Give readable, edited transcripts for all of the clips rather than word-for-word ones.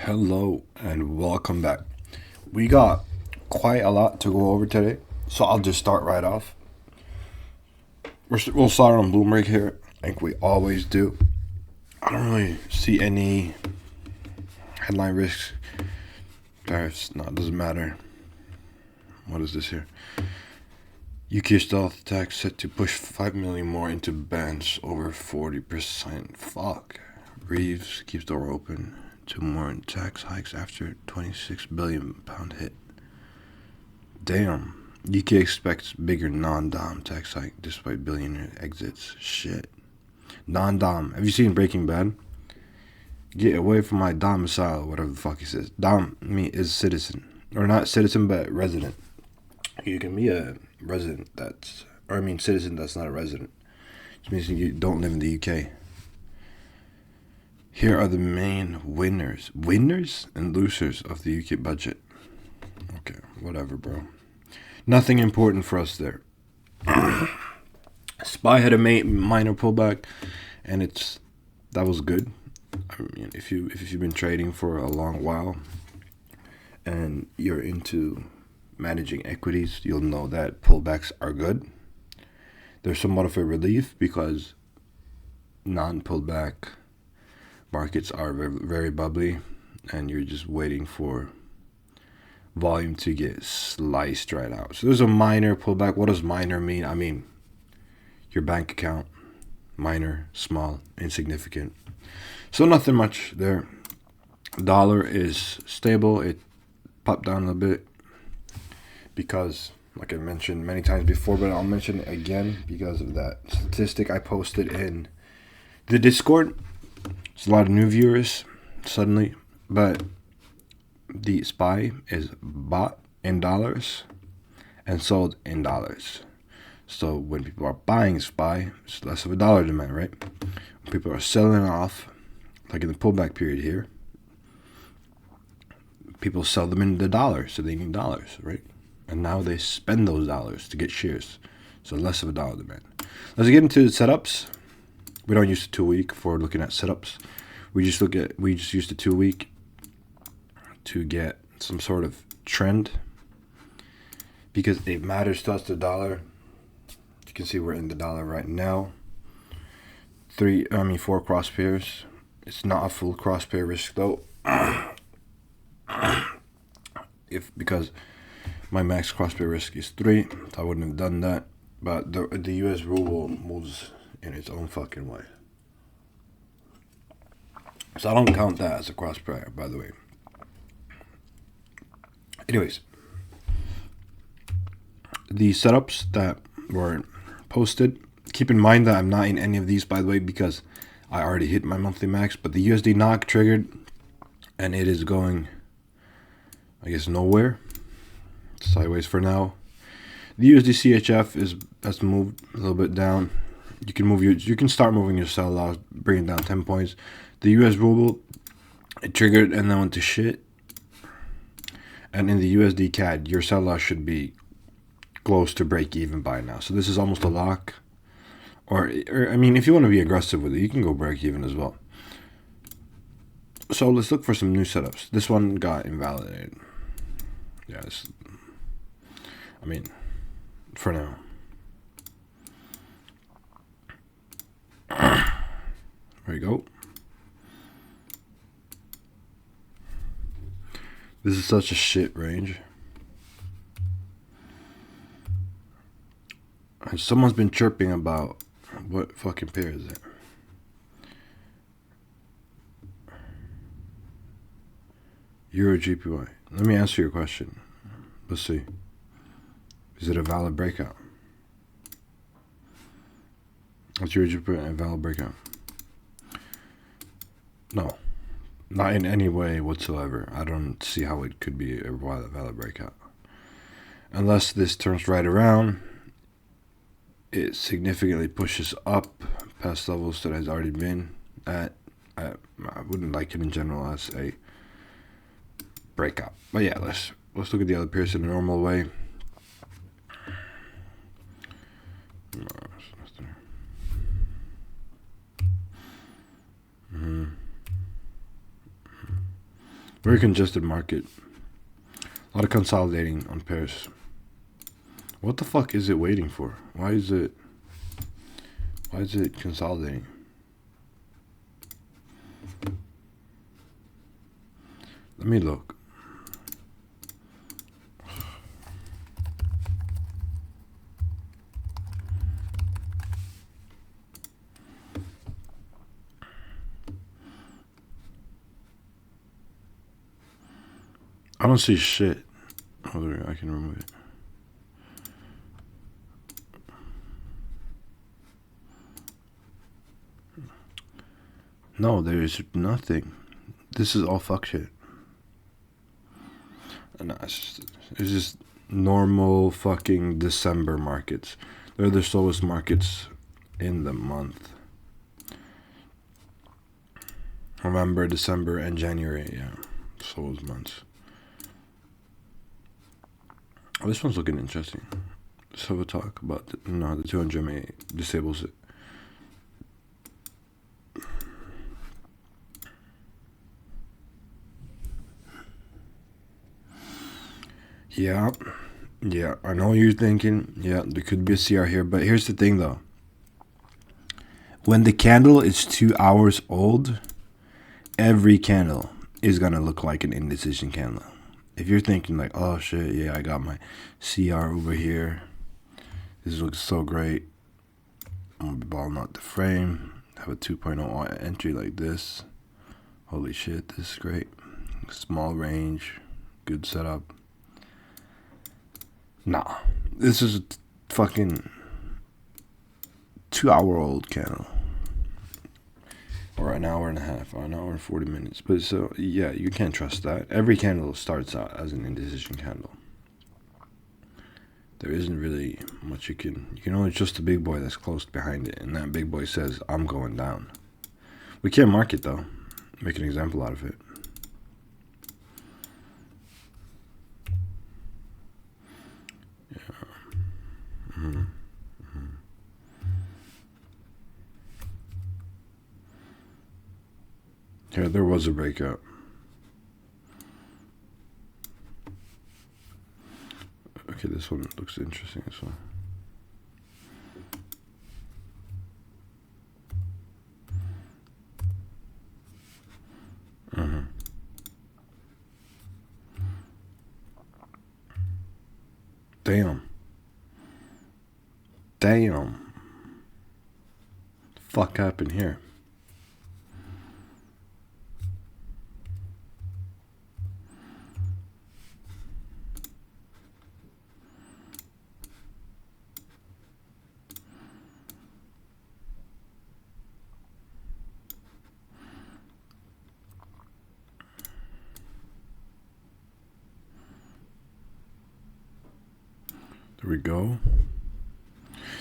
Hello and welcome back. We got quite a lot to go over today, so I'll just start right off. We'll start on Bloomberg here, like we always do. I don't really see any headline risks. Tariffs, no, it doesn't matter. What is this here? UK stealth attack set to push 5 million more into bans over 40%. Fuck. Reeves keeps door open to more tax hikes after £26 billion hit. Damn. UK expects bigger non-dom tax hike despite billionaire exits. Shit. Non-dom. Have you seen Breaking Bad? Get away from my domicile, whatever the fuck he says. Dom is citizen. Or not citizen, but resident. You can be a resident citizen that's not a resident. Which means you don't live in the UK. Here are the main winners and losers of the UK budget. Okay, whatever, bro. Nothing important for us there. SPY had a minor pullback, and that was good. I mean, if you've been trading for a long while, and you're into managing equities, you'll know that pullbacks are good. There's somewhat of a relief because non-pullback markets are very, very bubbly, and you're just waiting for volume to get sliced right out. So there's a minor pullback. What does minor mean? I mean, your bank account, minor, small, insignificant. So nothing much there. Dollar is stable. It popped down a little bit because, like I mentioned many times before, but I'll mention it again because of that statistic I posted in the Discord. It's a lot of new viewers suddenly, but the SPY is bought in dollars and sold in dollars. So when people are buying SPY, it's less of a dollar demand, right? When people are selling off, like in the pullback period here, people sell them in the dollars, so they need dollars, right? And now they spend those dollars to get shares, so less of a dollar demand. Let's get into the setups. We don't use the 2 week for looking at setups. We just use the 2 week to get some sort of trend because it matters to us, the dollar. You can see we're in the dollar right now. 4 cross pairs. It's not a full cross pair risk though. Because my max cross pair risk is 3, so I wouldn't have done that. But the US ruble moves in its own fucking way. So I don't count that as a cross pair, by the way. Anyways, the setups that were posted, keep in mind that I'm not in any of these, by the way, because I already hit my monthly max, but the USD knock triggered, and it is going, I guess, nowhere. Sideways for now. The USD CHF has moved a little bit down. You can start moving your sell loss, bring it down 10 points. The US ruble, it triggered and then went to shit. And in the USD CAD, your sell loss should be close to break even by now. So this is almost a lock. Or I mean, if you want to be aggressive with it, you can go break even as well. So let's look for some new setups. This one got invalidated. Yeah, for now. There we go. This is such a shit range. And someone's been chirping about what fucking pair is it? Euro GPY. Let me answer your question. Let's see. Is it a valid breakout? What's Euro GPY a valid breakout? No. Not in any way whatsoever. I don't see how it could be a valid breakout. Unless this turns right around, it significantly pushes up past levels that has already been at. I wouldn't like it in general as a breakout. But yeah, let's look at the other pairs in a normal way. Very congested market. A lot of consolidating on pairs. What the fuck is it waiting for? Why is it consolidating? Let me look. I don't see shit. Oh, there, I can remove it. No, there is nothing. This is all fuck shit. No, it's just normal fucking December markets. They're the slowest markets in the month. November, December, and January, yeah. Slowest months. Oh, this one's looking interesting. Let's have a talk about the 200 MA disables it. Yeah, I know what you're thinking. Yeah, there could be a CR here, but here's the thing though. When the candle is 2 hours old, every candle is gonna look like an indecision candle. If you're thinking like, oh shit, yeah, I got my CR over here. This looks so great. I'm gonna be balling out the frame. Have a 2.0 entry like this. Holy shit, this is great. Small range, good setup. Nah, this is a fucking 2 hour old candle. Or an hour and a half, or an hour and 40 minutes. But so, yeah, you can't trust that. Every candle starts out as an indecision candle. There isn't really much you can only trust the big boy that's close behind it. And that big boy says, I'm going down. We can't mark it though. Make an example out of it. Here, there was a breakout. Okay, this one looks interesting as well. Damn. Fuck happened here? There we go.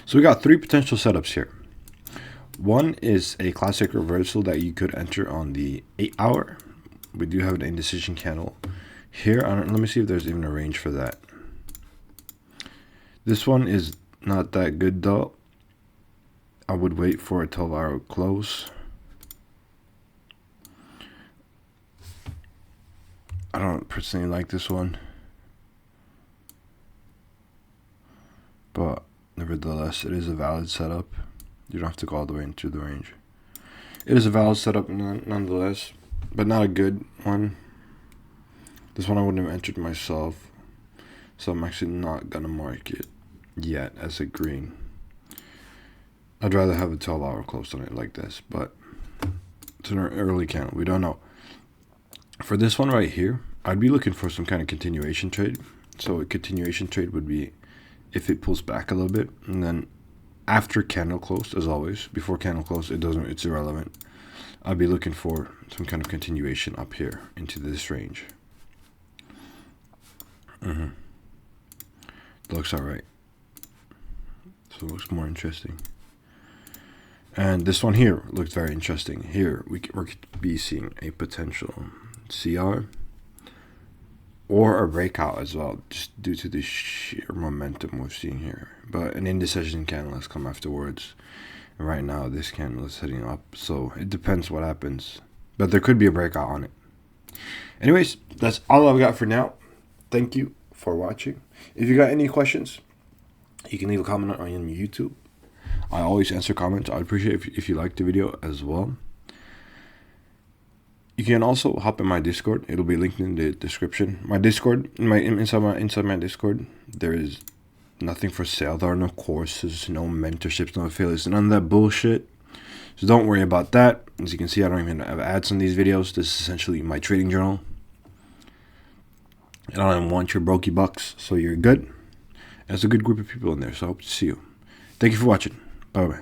So we got 3 potential setups here. One is a classic reversal that you could enter on the 8 hour. We do have an indecision candle here. Let me see if there's even a range for that. This one is not that good though. I would wait for a 12 hour close. I don't personally like this one, but nevertheless, it is a valid setup. You don't have to go all the way into the range. It is a valid setup nonetheless, but not a good one. This one I wouldn't have entered myself, so I'm actually not gonna mark it yet as a green. I'd rather have a 12 hour close on it like this, but it's an early candle. We don't know. For this one right here, I'd be looking for some kind of continuation trade. So a continuation trade would be if it pulls back a little bit, and then after candle close, as always, before candle close, it's irrelevant. I'd be looking for some kind of continuation up here into this range. Looks all right. So it looks more interesting. And this one here looks very interesting. Here we could be seeing a potential CR or a breakout as well, just due to the sheer momentum we're seeing here. But an indecision candle has come afterwards. And right now this candle is heading up, so it depends what happens. But there could be a breakout on it. Anyways, that's all I've got for now. Thank you for watching. If you got any questions, you can leave a comment on YouTube. I always answer comments. I'd appreciate if you like the video as well. You can also hop in my Discord. It'll be linked in the description. My Discord, inside my Discord, there is nothing for sale. There are no courses, no mentorships, no affiliates, none of that bullshit. So don't worry about that. As you can see, I don't even have ads on these videos. This is essentially my trading journal. And I don't want your brokey bucks, so you're good. There's a good group of people in there, so I hope to see you. Thank you for watching. Bye-bye.